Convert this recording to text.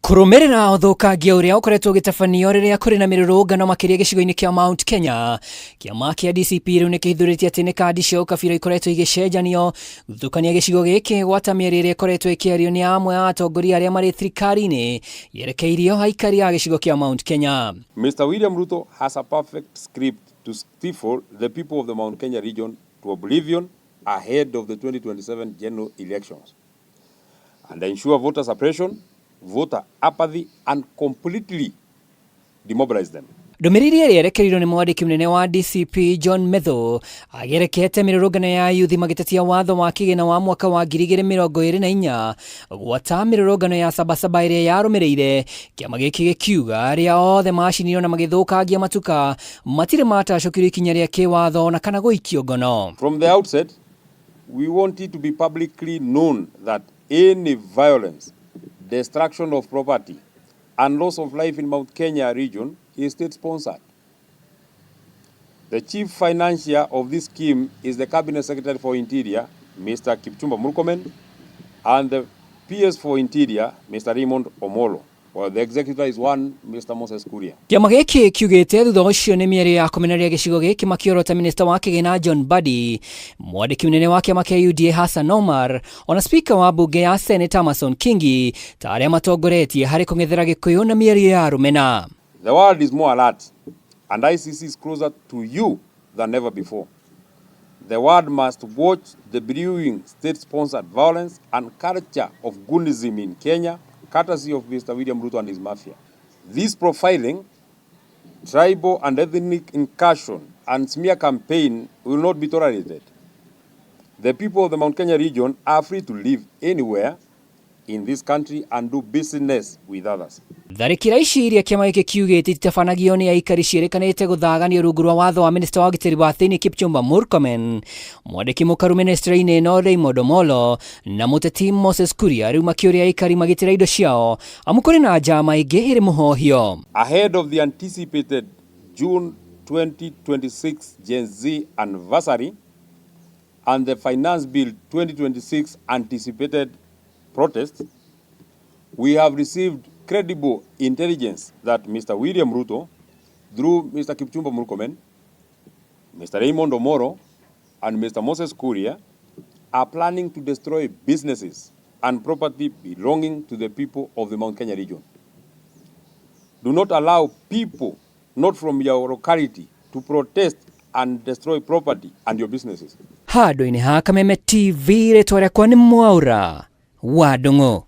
Kurumirira uthukangia uria ukoretwo gitafanio riria kuri na mirurungano makiria gicigo-ini kia Mount Kenya, Kiama kia DCP riu ni kihithuritie ati ni kandi cia ukabira ikoretwo igicenjanio guthukania gicigo giki gwata mieri iria ikoretwo ikiario ni amwe a atongoria aria mari thirikari-ini yerekeirio aikari a gicigo kia Mount Kenya. Mr. William Ruto has a perfect script to stifle the people of the Mount Kenya region to oblivion ahead of the 2027 general elections and ensure voter suppression, voter apathy and completely demobilize them. Ndumiriri iria yerekerirwo ni mwandiki munene wa DCP John Metho agerekete mirurungano ya yuthi magitetia watho wa kigina wa mwaka wa 2024 gwata mirurungano ya sabasaba iria yarumirire kiama giki gikiuga aria othe macinirwo na magithukangia matuka matire matacokirio ikinya ria kiwatho na kana guikio ngono. From the outset, we want it to be publicly known that any violence, destruction of property and loss of life in Mount Kenya region is state-sponsored. The chief financier of this scheme is the Cabinet Secretary for Interior, Mr. Kipchumba Murkomen, and the PS for Interior, Mr. Raymond Omolo, while the executor is one, Mr. Moses Kuria. Kiama giki kiugite thutha ucio ni mieri ya kumeneria gicigo giki makiorota minista wa kigina John Badi, mwandiki munene wa kiama kia UDA Hassan Omar, ona speaker wa bunge ya Senate Amason Kingi ta aria matongoretie hari kung'ethera gikuyu na mieri ya rumena. The world is more alert and ICC is closer to you than ever before. The world must watch the brewing state-sponsored violence and culture of goonism in Kenya, courtesy of Mr. William Ruto and his mafia. This profiling, tribal and ethnic incursion and smear campaign will not be tolerated. The people of the Mount Kenya region are free to live anywhere in this country and do business with others. Tharikira ici iria kiama giki kiugite itafanagio ni aikari cirekanite guthagania rungu rwa watho wa minister wa gitiri wa thiini Kipchumba Murkomen, mwandiki mukaru ministry-ini no Raymond Omolo na muteti Moses Kuria riu makiuria aikari magitira indo ciao amukuri na NJAMA ingi iri muhohio. Ahead of the anticipated June 2026 Gen Z anniversary and the Finance Bill 2026 anticipated protest, we have received credible intelligence that Mr. William Ruto, through Mr. Kipchumba Murkomen, Mr. Raymond Omoro, and Mr. Moses Kuria, are planning to destroy businesses and property belonging to the people of the Mount Kenya region. Do not allow people not from your locality to protest and destroy property and your businesses. Hado ini ha Kameme TV retware kwa ni Mwaura wa Dongo.